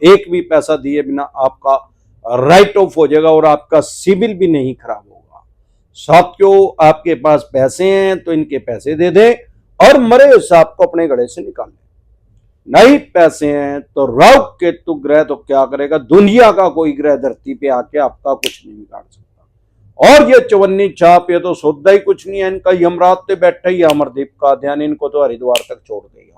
एक भी पैसा दिए बिना आपका राइट ऑफ हो जाएगा और आपका सिविल भी नहीं खराब होगा। साथियों, आपके पास पैसे हैं तो इनके पैसे दे दें और मरे हुए सांप को अपने गले से निकाल लें। नहीं पैसे हैं तो राहु केतु ग्रह तो क्या करेगा, दुनिया का कोई ग्रह धरती पे आके आपका कुछ नहीं बिगाड़ सकता। और ये चवन्नी छाप, ये तो सौदा ही कुछ नहीं है इनका। यमराज पे बैठा ही अमरदीप का ध्यान, इनको तो हरिद्वार तक छोड़ देगा।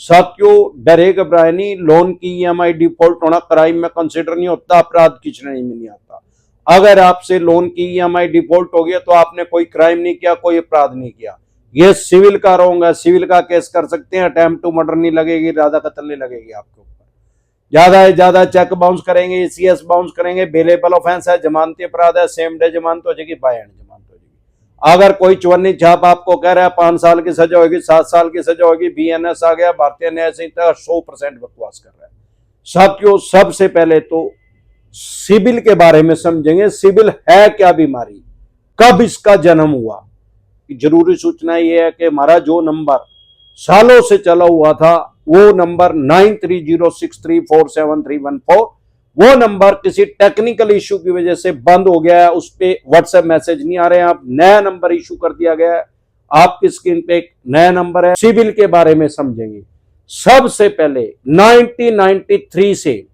साथियों, डरे घबराए नहीं। लोन की ईएमआई डिफॉल्ट होना क्राइम में कंसिडर नहीं होता, अपराध की श्रेणी में नहीं आता। अगर आपसे लोन की ईएमआई डिफॉल्ट हो गया तो आपने कोई क्राइम नहीं किया, कोई अपराध नहीं किया। ये सिविल का होगा, सिविल का केस कर सकते हैं। अटेम्प्ट टू मर्डर नहीं लगेगी, इरादा कत्ल नहीं लगेगी आपके ऊपर। ज्यादा से ज्यादा चेक बाउंस करेंगे, ईसीएस बाउंस करेंगे, बेलेबल ऑफेंस है, जमानती अपराध है, सेम डे जमानत हो जाएगी, बाय एंड जमानत हो जाएगी। अगर कोई चवन्नी छाप आपको कह रहा है 5 साल की सजा होगी, 7 साल की सजा होगी, बीएनएस आ गया, भारतीय न्याय संहिता 100% बकवास कर रहा है। साथियों, सबसे पहले तो सिविल के बारे में समझेंगे। सिविल है क्या बीमारी, कब इसका जन्म हुआ। जरूरी सूचना यह है कि हमारा जो नंबर सालों से चला हुआ था वो नंबर 9306347314, वो नंबर किसी टेक्निकल इश्यू की वजह से बंद हो गया है। उस पे व्हाट्सएप मैसेज नहीं आ रहे हैं। आप नया नंबर इश्यू कर दिया गया है, आपकी स्क्रीन पे एक नया नंबर है। सिविल के बारे में समझेंगे। सबसे पहले 1993 से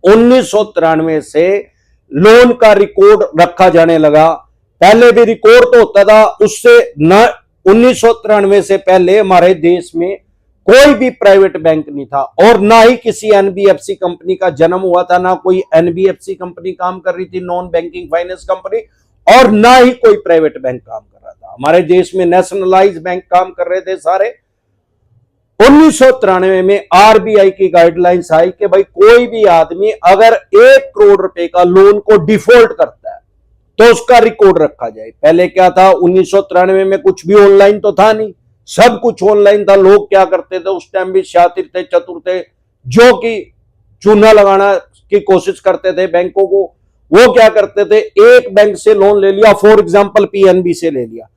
1993 से लोन का रिकॉर्ड रखा जाने लगा। पहले भी रिकॉर्ड तो होता था, उससे 1993 से पहले हमारे देश में कोई भी प्राइवेट बैंक नहीं था और ना ही किसी एनबीएफसी कंपनी का जन्म हुआ था। ना कोई एनबीएफसी कंपनी काम कर रही थी, नॉन बैंकिंग फाइनेंस कंपनी, और ना ही कोई प्राइवेट बैंक काम कर रहा था। हमारे देश में नेशनलाइज बैंक काम कर रहे थे सारे। 1993 में आरबीआई की गाइडलाइंस आई कि भाई कोई भी आदमी अगर 1 करोड़ रुपए का लोन को डिफॉल्ट करता है तो उसका रिकॉर्ड रखा जाए। पहले क्या था, 1993 में कुछ भी ऑनलाइन तो था नहीं, सब कुछ ऑनलाइन था। लोग क्या करते थे उस टाइम भी, शातिर थे, चतुर थे, जो कि चूना लगाना की कोशिश करते थे बैंकों को। वो क्या करते थे, एक बैंक से लोन ले लिया, फॉर एग्जांपल पीएनबी से ले लिया,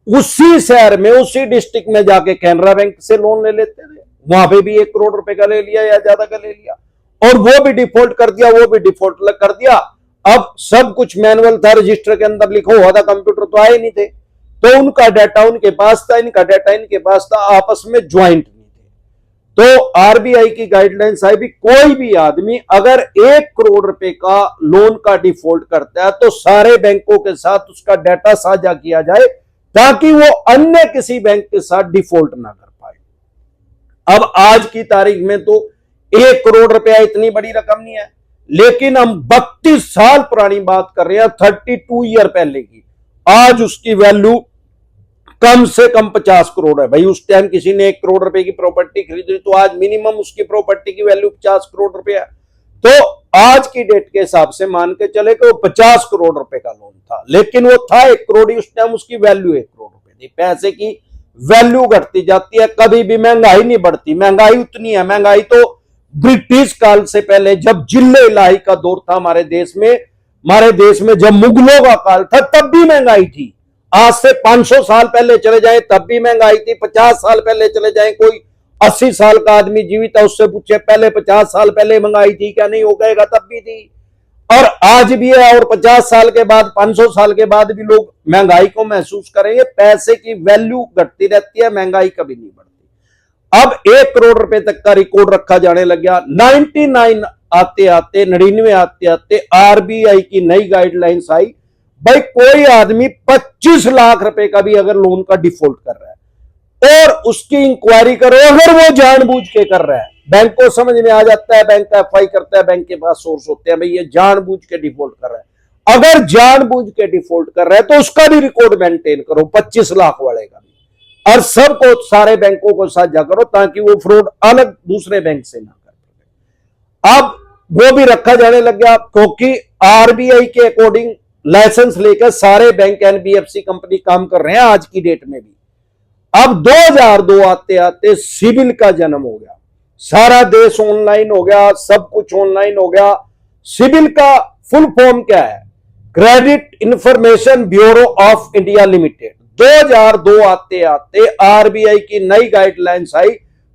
उसी शहर में उसी डिस्ट्रिक्ट में जाके कैनरा बैंक से लोन ले लेते थे, वहां पे भी 1 करोड़ रुपए का ले लिया या ज्यादा का ले लिया, और वो भी डिफॉल्ट कर दिया, वो भी डिफॉल्ट कर दिया। अब सब कुछ मैनुअल था, रजिस्टर के अंदर लिखा हुआ था, कंप्यूटर तो आए नहीं थे, तो उनका डाटा उनके पास था, इनका डाटा इनके पास था, आपस में ज्वाइंट नहीं थे। तो आरबीआई की गाइडलाइंस आई भी कोई भी आदमी अगर 1 करोड़ रुपए का लोन का डिफॉल्ट करता है तो सारे बैंकों के साथ उसका डाटा साझा किया जाए ताकि वो अन्य किसी बैंक के साथ डिफॉल्ट ना कर पाए। अब आज की तारीख में तो 1 करोड़ रुपया इतनी बड़ी रकम नहीं है, लेकिन हम 32 साल पुरानी बात कर रहे हैं, 32 ईयर पहले की। आज उसकी वैल्यू कम से कम 50 करोड़ है। भाई उस टाइम किसी ने 1 करोड़ रुपए की प्रॉपर्टी खरीदी तो आज मिनिमम उसकी प्रॉपर्टी की वैल्यू 50 करोड़ रुपए है। तो आज की डेट के हिसाब से मान के चले कि वो 50 करोड़ रुपए का लोन था, लेकिन वो था 1 करोड़ ही, उस टाइम उसकी वैल्यू 1 करोड़ रुपए थी। पैसे की वैल्यू घटती जाती है, कभी भी महंगाई नहीं बढ़ती। महंगाई उतनी है, महंगाई तो ब्रिटिश काल से पहले जब जिले इलाही का दौर था हमारे देश में जब मुगलों का काल था तब भी महंगाई थी। आज से 500 साल पहले चले जाए तब भी महंगाई थी, 50 साल पहले चले जाए, कोई 80 साल का आदमी जीवित है उससे पूछे पहले 50 साल पहले महंगाई थी क्या, नहीं हो गएगा, तब भी थी और आज भी है। और 50 साल के बाद, 500 साल के बाद भी लोग महंगाई को महसूस करेंगे। पैसे की वैल्यू घटती रहती है, महंगाई कभी नहीं बढ़ती। अब 1 करोड़ रुपए तक का रिकॉर्ड रखा जाने लग गया। 99 आते आते 99 आते आते आरबीआई की नई गाइडलाइंस आई, भाई कोई आदमी 25 लाख रुपए का भी अगर लोन का डिफॉल्ट कर रहा है और उसकी इंक्वायरी करो, अगर वो जानबूझ के कर रहा है, बैंक को समझ में आ जाता है, बैंक एफआई करता है, बैंक के पास सोर्स होते हैं, भाई ये जानबूझ के डिफॉल्ट कर रहा है। अगर जानबूझ के डिफॉल्ट कर रहा है तो उसका भी रिकॉर्ड मेंटेन करो, 25 लाख वाले का भी, और सबको, सारे बैंकों को साझा करो ताकि वो फ्रॉड अलग दूसरे बैंक से ना कर पाए। अब वो भी रखा जाने लग गया क्योंकि आरबीआई के अकॉर्डिंग लाइसेंस लेकर सारे बैंक एनबीएफसी कंपनी काम कर रहे हैं आज की डेट में भी। अब 2002 आते आते सिविल का जन्म हो गया, सारा देश ऑनलाइन हो गया, सब कुछ ऑनलाइन हो गया। सिविल का फुल फॉर्म क्या है, credit information bureau of India limited. 2002 आते आते आरबीआई की नई गाइडलाइंस आई,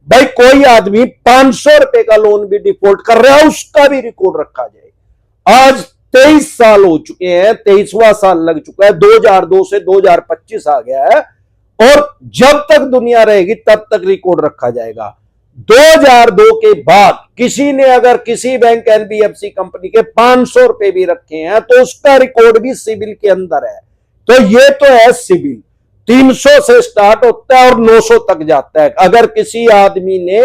भाई कोई आदमी 500 रुपए का लोन भी डिफॉल्ट कर रहा है, उसका भी रिकॉर्ड रखा जाए। आज 23 साल हो चुके हैं, 23वां साल लग चुका है, 2002 से 2025 आ गया है, और जब तक दुनिया रहेगी तब तक रिकॉर्ड रखा जाएगा। 2002 के बाद किसी ने अगर किसी बैंक एनबीएफसी कंपनी के 500 रुपए भी रखे हैं तो उसका रिकॉर्ड भी सिविल के अंदर है। तो ये तो है सिविल, 300 से स्टार्ट होता है और 900 तक जाता है। अगर किसी आदमी ने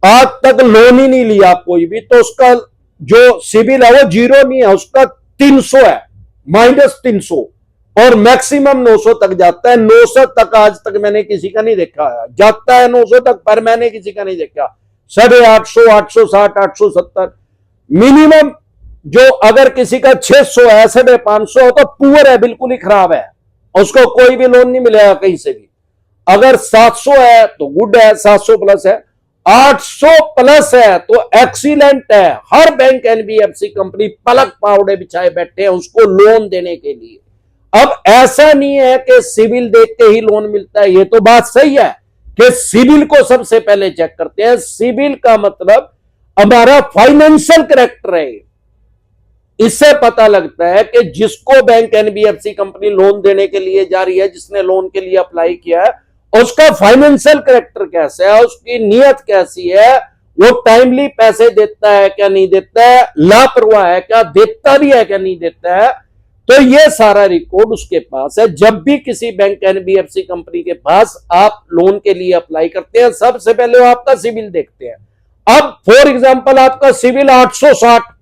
आज तक लोन ही नहीं लिया कोई भी, तो उसका जो सिविल है वो जीरो नहीं है, उसका 300 है, -300, और मैक्सिमम 900 तक जाता है। 900 तक आज तक मैंने किसी का नहीं देखा है, जाता है 900 तक, पर मैंने किसी का नहीं देखा। 850, 860, 870 मिनिमम। जो अगर किसी का 600 है, 550 हो तो पुअर है, बिल्कुल ही खराब है, उसको कोई भी लोन नहीं मिलेगा कहीं से भी। अगर 700 है तो गुड है, 700 प्लस है, 800 प्लस है तो एक्सीलेंट है। हर बैंक एनबीएफसी कंपनी पलक पावड़े बिछाए बैठे हैं उसको लोन देने के लिए। अब ऐसा नहीं है कि सिविल देख के ही लोन मिलता है, ये तो बात सही है कि सिविल को सबसे पहले चेक करते हैं। सिविल का मतलब हमारा फाइनेंशियल कैरेक्टर है, इससे पता लगता है कि जिसको बैंक एनबीएफसी कंपनी लोन देने के लिए जा रही है, जिसने लोन के लिए अप्लाई किया है, उसका फाइनेंशियल कैरेक्टर कैसा है, उसकी नीयत कैसी है, वो टाइमली पैसे देता है क्या नहीं देता है, लापरवाह है क्या, देता भी है क्या नहीं देता है। तो ये सारा रिकॉर्ड उसके पास है। जब भी किसी बैंक एनबीएफसी कंपनी के पास आप लोन के लिए अप्लाई करते हैं, सबसे पहले वो आपका सिविल देखते हैं। अब फॉर एग्जांपल आपका सिविल 860,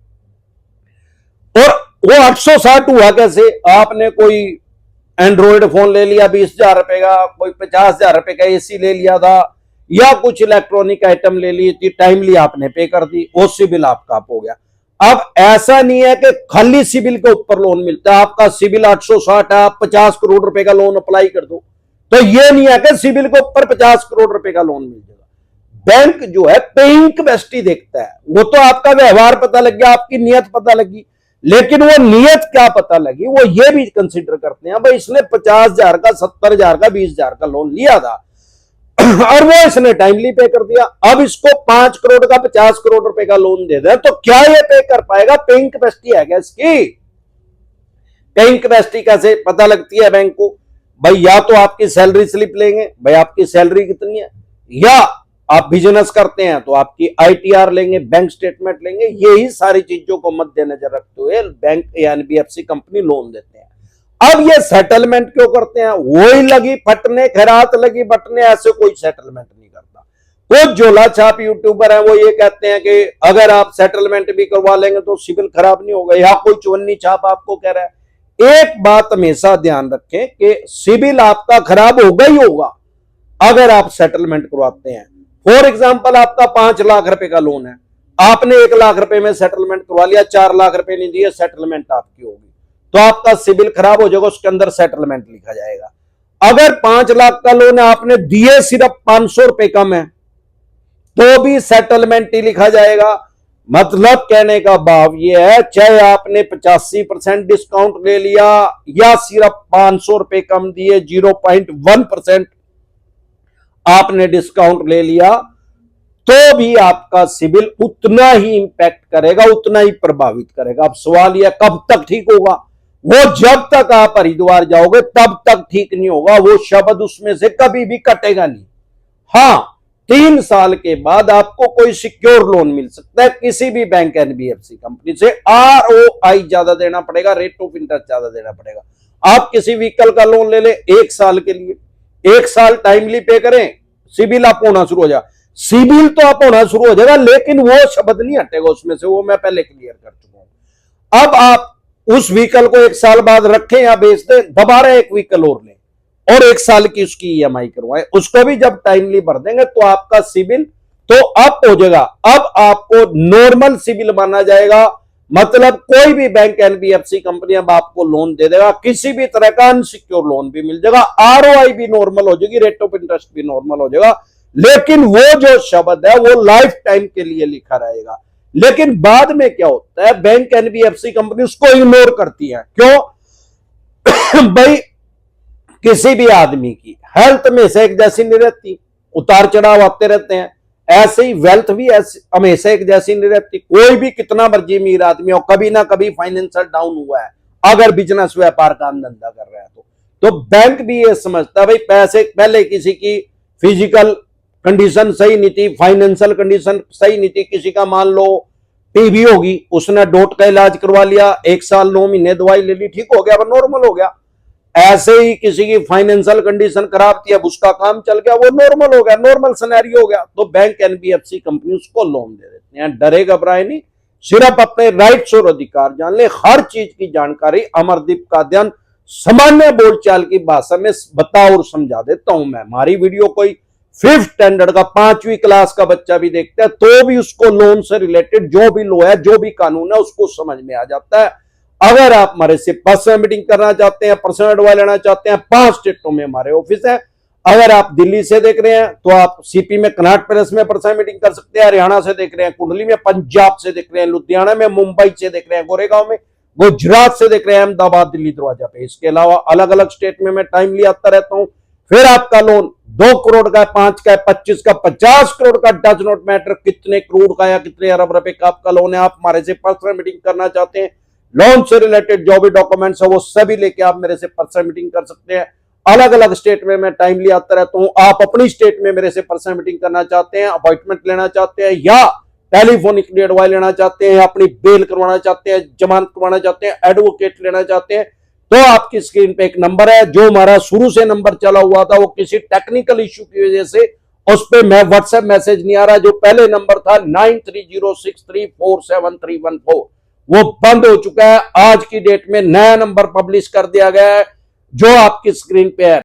और वो 860 हुआ कैसे? आपने कोई एंड्रॉइड फोन ले लिया 20,000 रुपए का, कोई 50,000 रुपए का एसी ले लिया था, या कुछ इलेक्ट्रॉनिक आइटम ले ली थी, टाइमली आपने पे कर दी, वो सिविल आपका हो गया। अब ऐसा नहीं है कि खाली सिविल के ऊपर लोन मिलता है। आपका सिविल 860 है, आप 50 करोड़ रुपए का लोन अप्लाई कर दो, तो ये नहीं है कि सिविल के ऊपर 50 करोड़ रुपए का लोन मिल जाएगा। बैंक जो है पेइंग कैपेसिटी देखता है। वो तो आपका व्यवहार पता लग गया, आपकी नीयत पता लगी, लेकिन वो नीयत क्या पता लगी, वो ये भी कंसिडर करते हैं भाई इसने 50,000 का, 70,000 का, 20,000 का लोन लिया था और वो इसने टाइमली पे कर दिया। अब इसको 5 करोड़ का, 50 करोड़ रुपए का लोन दे दे तो क्या ये पे कर पाएगा? पेइंग कैपेसिटी है क्या इसकी? पेइंग कैपेसिटी कैसे पता लगती है बैंक को? भाई या तो आपकी सैलरी स्लिप लेंगे, भाई आपकी सैलरी कितनी है, या आप बिजनेस करते हैं तो आपकी आईटीआर लेंगे, बैंक स्टेटमेंट लेंगे। यही सारी चीजों को मद्देनजर रखते हुए बैंक या एनबीएफसी कंपनी लोन देते हैं। अब ये सेटलमेंट क्यों करते हैं? वही लगी फटने, खैरात लगी बटने, ऐसे कोई सेटलमेंट नहीं करता। कुछ झोला छाप यूट्यूबर है, वो ये कहते हैं कि अगर आप सेटलमेंट भी करवा लेंगे तो सिविल खराब नहीं होगा, या कोई चवन्नी छाप आपको कह रहा है। एक बात हमेशा ध्यान रखें कि सिविल आपका खराब होगा ही होगा अगर आप सेटलमेंट करवाते हैं। फॉर एग्जाम्पल आपका 5 लाख रुपए का लोन है, आपने 1 लाख रुपए में सेटलमेंट करवा लिया, 4 लाख रुपए नहीं दिए, सेटलमेंट आपकी होगी, तो आपका सिविल खराब हो जाएगा, उसके अंदर सेटलमेंट लिखा जाएगा। अगर 5 लाख का लोन है, आपने दिए सिर्फ 500 रुपए कम है, तो भी सेटलमेंट ही लिखा जाएगा। मतलब कहने का भाव यह है, चाहे आपने 85% डिस्काउंट ले लिया या सिर्फ 500 रुपए कम दिए, 0.1% आपने डिस्काउंट ले लिया, तो भी आपका सिविल उतना ही इंपैक्ट करेगा, उतना ही प्रभावित करेगा। अब सवाल यह कब तक ठीक होगा? वो जब तक आप हरिद्वार जाओगे तब तक ठीक नहीं होगा, वो शब्द उसमें से कभी भी कटेगा नहीं। हां, 3 साल के बाद आपको कोई सिक्योर लोन मिल सकता है किसी भी बैंक एनबीएफसी कंपनी से। आरओआई ज्यादा देना पड़ेगा, रेट ऑफ इंटरेस्ट ज्यादा देना पड़ेगा। आप किसी व्हीकल का लोन ले ले 1 साल के लिए, 1 साल टाइमली पे करें, सिविल अप होना शुरू हो जाए। सिविल तो अप होना शुरू हो जाएगा, लेकिन वो शब्द नहीं हटेगा उसमें से, वो मैं पहले क्लियर कर चुका हूं। अब आप उस व्हीकल को 1 साल बाद रखें या बेच दें, दोबारा एक व्हीकल और लें और 1 साल की उसकी ईएमआई करवाएं, उसको भी जब टाइमली भर देंगे तो आपका सिविल तो अप हो जाएगा। अब आपको नॉर्मल सिविल माना जाएगा, मतलब कोई भी बैंक एनबीएफसी कंपनी अब आपको लोन दे देगा, किसी भी तरह का अनसिक्योर लोन भी मिल जाएगा, आरओआई भी नॉर्मल हो जाएगी, रेट ऑफ इंटरेस्ट भी नॉर्मल हो जाएगा, लेकिन वो जो शब्द है वो लाइफ टाइम के लिए लिखा रहेगा। लेकिन बाद में क्या होता है, बैंक एनबीएफसी कंपनी उसको इग्नोर करती है। क्यों? भाई किसी भी आदमी की हेल्थ में से एक जैसी नहीं रहती, उतार चढ़ाव आते रहते हैं। ऐसे ही वेल्थ भी ऐसे हमेशा एक जैसी नहीं रहती। कोई भी कितना मर्जी अमीर आदमी हो, कभी ना कभी फाइनेंशियल डाउन हुआ है अगर बिजनेस व्यापार काम धंधा कर रहा है तो बैंक भी ये समझता है भाई पैसे, पहले किसी की फिजिकल कंडीशन सही नहीं थी, फाइनेंशियल कंडीशन सही नहीं थी, किसी का मान लो टीबी होगी, उसने डोट का इलाज करवा लिया, 1 साल 9 महीने दवाई ले ली, ठीक हो गया, वो नॉर्मल हो गया। ऐसे ही किसी की फाइनेंशियल कंडीशन खराब थी, अब उसका काम चल गया, वो नॉर्मल हो गया, नॉर्मल सिनेरियो हो गया, तो बैंक एनबीएफसी कंपनी उसको लोन दे देते हैं। डरे घबराए नहीं, सिर्फ अपने राइट्स और अधिकार जान ले। हर चीज की जानकारी अमरदीप कादियान सामान्य बोलचाल की भाषा में बता और समझा देता हूं मैं। हमारी वीडियो कोई 5th स्टैंडर्ड का 5वीं क्लास का बच्चा भी देखता है तो भी उसको लोन से रिलेटेड जो भी लॉ है, जो भी कानून है, उसको समझ में आ जाता है। अगर आप हमारे से पर्सनल मीटिंग करना चाहते हैं, पर्सनल एडवाइस लेना चाहते हैं, 5 स्टेटों में हमारे ऑफिस है। अगर आप दिल्ली से देख रहे हैं तो आप सीपी में कनाट पैलेस में पर्सनल मीटिंग कर सकते हैं, हरियाणा से देख रहे हैं कुंडली में, पंजाब से देख रहे हैं लुधियाना में, मुंबई से देख रहे हैं गोरेगांव में, गुजरात से देख रहे हैं अहमदाबाद, दिल्ली दरवाजा पे। इसके अलावा अलग अलग स्टेट में मैं टाइमली आता रहता हूं। फिर आपका लोन 2 करोड़ का, 5 का, 25 का, 50 करोड़ का, डज नॉट मैटर कितने करोड़ का या कितने अरब रुपए का आपका लोन है, आप हमारे से पर्सनल मीटिंग करना चाहते हैं, लोन से रिलेटेड जो भी डॉक्यूमेंट्स है वो सभी लेके आप मेरे से पर्सनल मीटिंग कर सकते हैं। अलग अलग स्टेट में मैं टाइमली आता रहता हूं। आप अपनी स्टेट में मेरे से पर्सनल मीटिंग करना चाहते हैं, अपॉइंटमेंट लेना चाहते हैं या टेलीफोनिकली एडवाइस लेना चाहते हैं, अपनी बेल करवाना चाहते हैं, जमानत करवाना चाहते हैं, एडवोकेट लेना चाहते हैं, तो आपकी स्क्रीन पे एक नंबर है जो हमारा शुरू से नंबर चला हुआ था, वो किसी टेक्निकल इश्यू की वजह से उस पे मैं व्हाट्सएप मैसेज नहीं आ रहा। जो पहले नंबर था 9306347314 वो बंद हो चुका है। आज की डेट में नया नंबर पब्लिश कर दिया गया है जो आपकी स्क्रीन पे है।